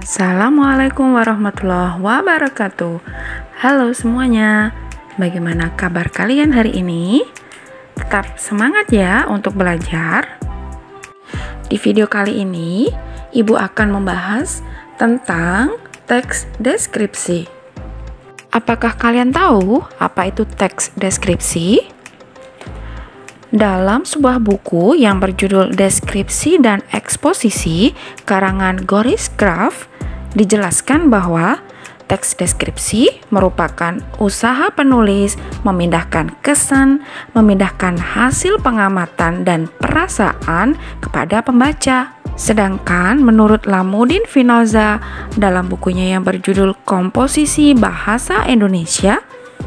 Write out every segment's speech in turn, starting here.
Assalamualaikum warahmatullahi wabarakatuh. Halo semuanya, bagaimana kabar kalian hari ini? Tetap semangat ya untuk belajar. Di video kali ini, Ibu akan membahas tentang teks deskripsi. Apakah kalian tahu apa itu teks deskripsi? Dalam sebuah buku yang berjudul Deskripsi dan Eksposisi karangan Goris Graff, dijelaskan bahwa teks deskripsi merupakan usaha penulis memindahkan kesan, memindahkan hasil pengamatan dan perasaan kepada pembaca. Sedangkan menurut Lamudin Finoza dalam bukunya yang berjudul Komposisi Bahasa Indonesia,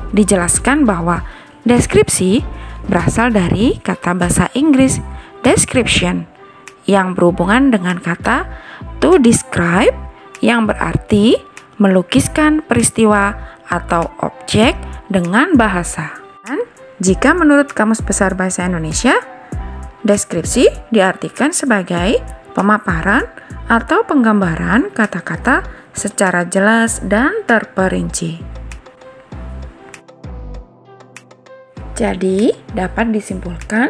dijelaskan bahwa deskripsi berasal dari kata bahasa Inggris description yang berhubungan dengan kata to describe yang berarti melukiskan peristiwa atau objek dengan bahasa. Dan jika menurut Kamus Besar Bahasa Indonesia, deskripsi diartikan sebagai pemaparan atau penggambaran kata-kata secara jelas dan terperinci. Jadi, dapat disimpulkan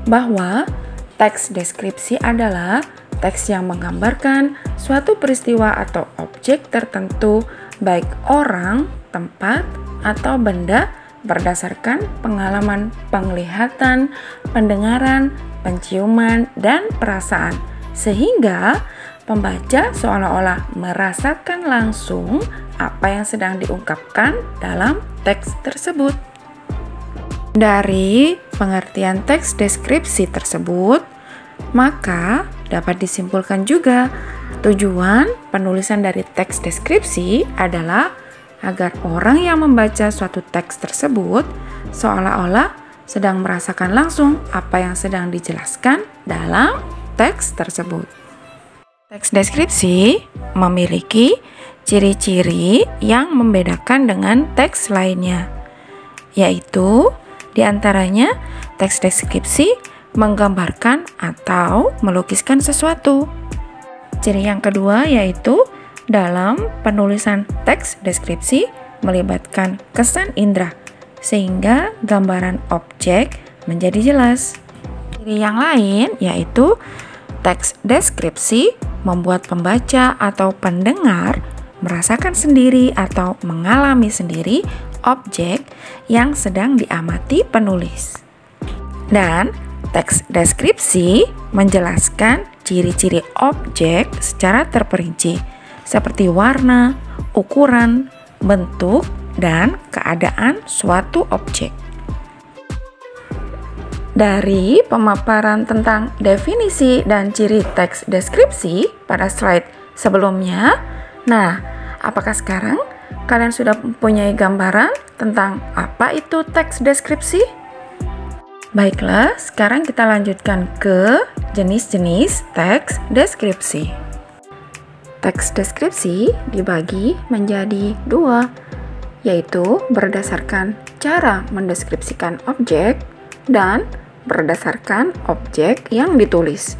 bahwa teks deskripsi adalah teks yang menggambarkan suatu peristiwa atau objek tertentu, baik orang, tempat, atau benda berdasarkan pengalaman penglihatan, pendengaran, penciuman, dan perasaan, sehingga pembaca seolah-olah merasakan langsung apa yang sedang diungkapkan dalam teks tersebut. Dari pengertian teks deskripsi tersebut, maka dapat disimpulkan juga tujuan penulisan dari teks deskripsi adalah agar orang yang membaca suatu teks tersebut seolah-olah sedang merasakan langsung apa yang sedang dijelaskan dalam teks tersebut. Teks deskripsi memiliki ciri-ciri yang membedakan dengan teks lainnya, yaitu di antaranya, teks deskripsi menggambarkan atau melukiskan sesuatu. Ciri yang kedua yaitu dalam penulisan teks deskripsi melibatkan kesan indera, sehingga gambaran objek menjadi jelas. Ciri yang lain yaitu teks deskripsi membuat pembaca atau pendengar merasakan sendiri atau mengalami sendiri objek yang sedang diamati penulis. Dan teks deskripsi menjelaskan ciri-ciri objek secara terperinci, seperti warna, ukuran, bentuk, dan keadaan suatu objek. Dari pemaparan tentang definisi dan ciri teks deskripsi pada slide sebelumnya, nah, apakah sekarang kalian sudah mempunyai gambaran tentang apa itu teks deskripsi? Baiklah, sekarang kita lanjutkan ke jenis-jenis teks deskripsi. Teks deskripsi dibagi menjadi dua, yaitu berdasarkan cara mendeskripsikan objek dan berdasarkan objek yang ditulis.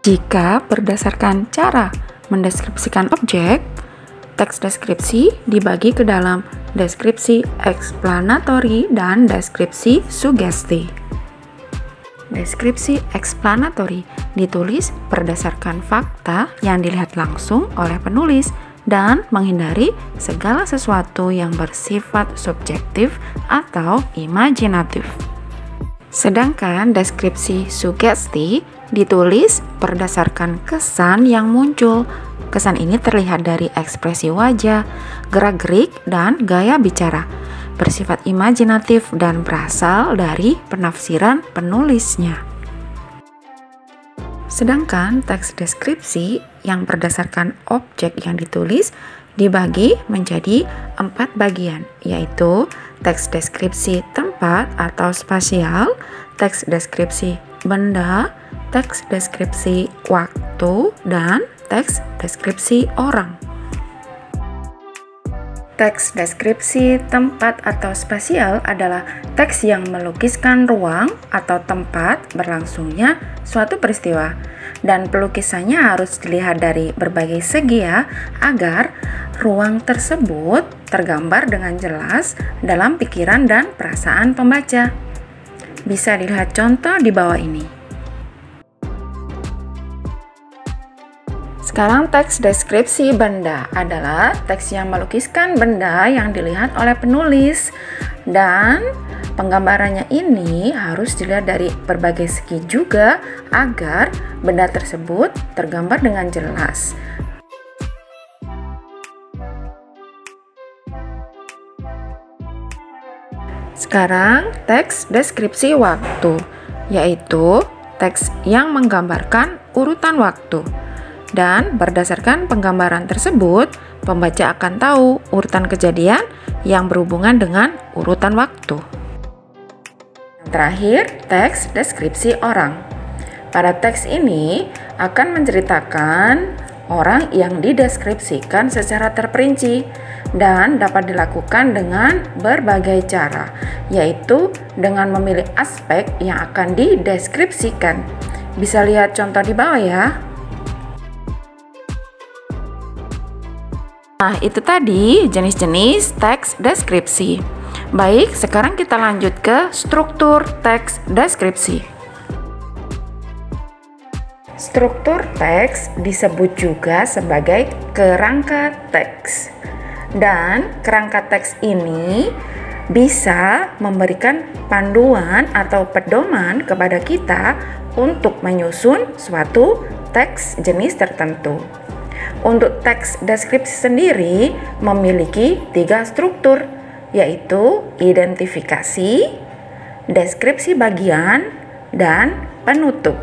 Jika berdasarkan cara mendeskripsikan objek, teks deskripsi dibagi ke dalam deskripsi eksplanatori dan deskripsi sugesti. Deskripsi eksplanatori ditulis berdasarkan fakta yang dilihat langsung oleh penulis dan menghindari segala sesuatu yang bersifat subjektif atau imajinatif. Sedangkan deskripsi sugesti ditulis berdasarkan kesan yang muncul. Kesan ini terlihat dari ekspresi wajah, gerak-gerik, dan gaya bicara, bersifat imajinatif dan berasal dari penafsiran penulisnya. Sedangkan teks deskripsi yang berdasarkan objek yang ditulis dibagi menjadi 4 bagian, yaitu teks deskripsi tempat atau spasial, teks deskripsi benda, teks deskripsi waktu, dan teks deskripsi orang. Teks deskripsi tempat atau spasial adalah teks yang melukiskan ruang atau tempat berlangsungnya suatu peristiwa. dan pelukisannya harus dilihat dari berbagai segi ya, agar ruang tersebut tergambar dengan jelas dalam pikiran dan perasaan pembaca. Bisa dilihat contoh di bawah ini. Sekarang teks deskripsi benda adalah teks yang melukiskan benda yang dilihat oleh penulis, dan penggambarannya ini harus dilihat dari berbagai segi juga agar benda tersebut tergambar dengan jelas. Sekarang teks deskripsi waktu, yaitu teks yang menggambarkan urutan waktu. Dan berdasarkan penggambaran tersebut, pembaca akan tahu urutan kejadian yang berhubungan dengan urutan waktu. Terakhir, teks deskripsi orang. Pada teks ini akan menceritakan orang yang dideskripsikan secara terperinci dan dapat dilakukan dengan berbagai cara, yaitu dengan memilih aspek yang akan dideskripsikan. Bisa lihat contoh di bawah ya. Nah, itu tadi jenis-jenis teks deskripsi. Baik, sekarang kita lanjut ke struktur teks deskripsi. Struktur teks disebut juga sebagai kerangka teks. Dan kerangka teks ini bisa memberikan panduan atau pedoman kepada kita untuk menyusun suatu teks jenis tertentu. Untuk teks deskripsi sendiri memiliki 3 struktur, yaitu identifikasi, deskripsi bagian, dan penutup.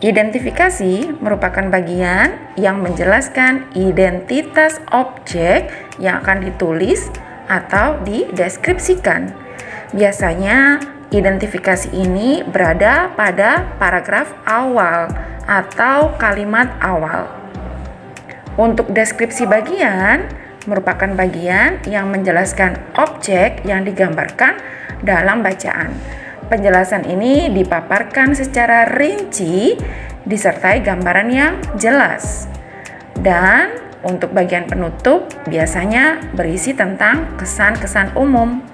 Identifikasi merupakan bagian yang menjelaskan identitas objek yang akan ditulis atau dideskripsikan. Biasanya identifikasi ini berada pada paragraf awal atau kalimat awal. Untuk deskripsi bagian merupakan bagian yang menjelaskan objek yang digambarkan dalam bacaan. Penjelasan ini dipaparkan secara rinci disertai gambaran yang jelas. Dan untuk bagian penutup biasanya berisi tentang kesan-kesan umum.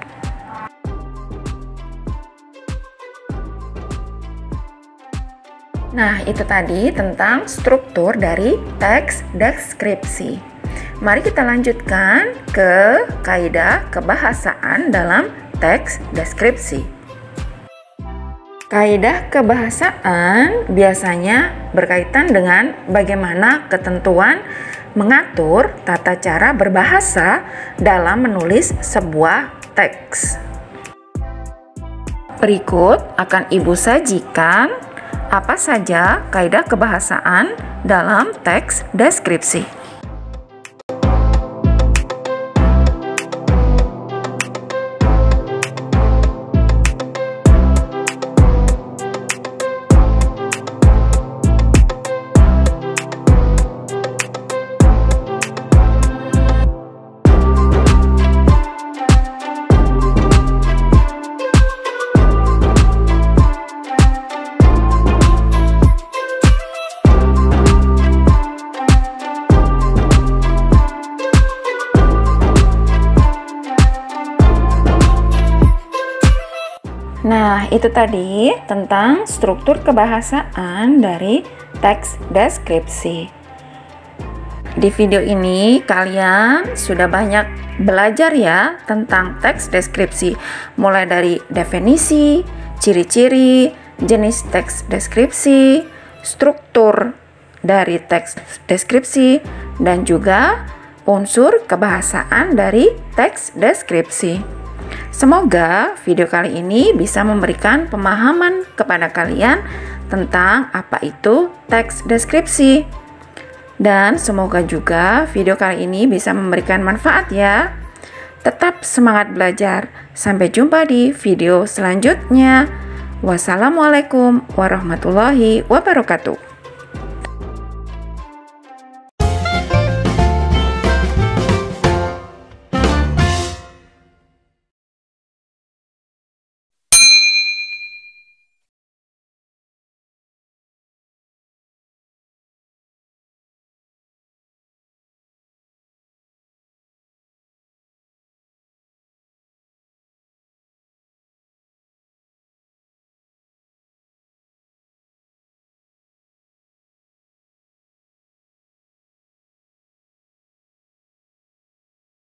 Nah, itu tadi tentang struktur dari teks deskripsi. Mari kita lanjutkan ke kaidah kebahasaan dalam teks deskripsi. Kaidah kebahasaan biasanya berkaitan dengan bagaimana ketentuan mengatur tata cara berbahasa dalam menulis sebuah teks. Berikut akan Ibu sajikan apa saja kaidah kebahasaan dalam teks deskripsi. Nah, itu tadi tentang struktur kebahasaan dari teks deskripsi. Di video ini kalian sudah banyak belajar ya tentang teks deskripsi, mulai dari definisi, ciri-ciri, jenis teks deskripsi, struktur dari teks deskripsi, dan juga unsur kebahasaan dari teks deskripsi. Semoga video kali ini bisa memberikan pemahaman kepada kalian tentang apa itu teks deskripsi. Dan semoga juga video kali ini bisa memberikan manfaat ya. Tetap semangat belajar. Sampai jumpa di video selanjutnya. Wassalamualaikum warahmatullahi wabarakatuh.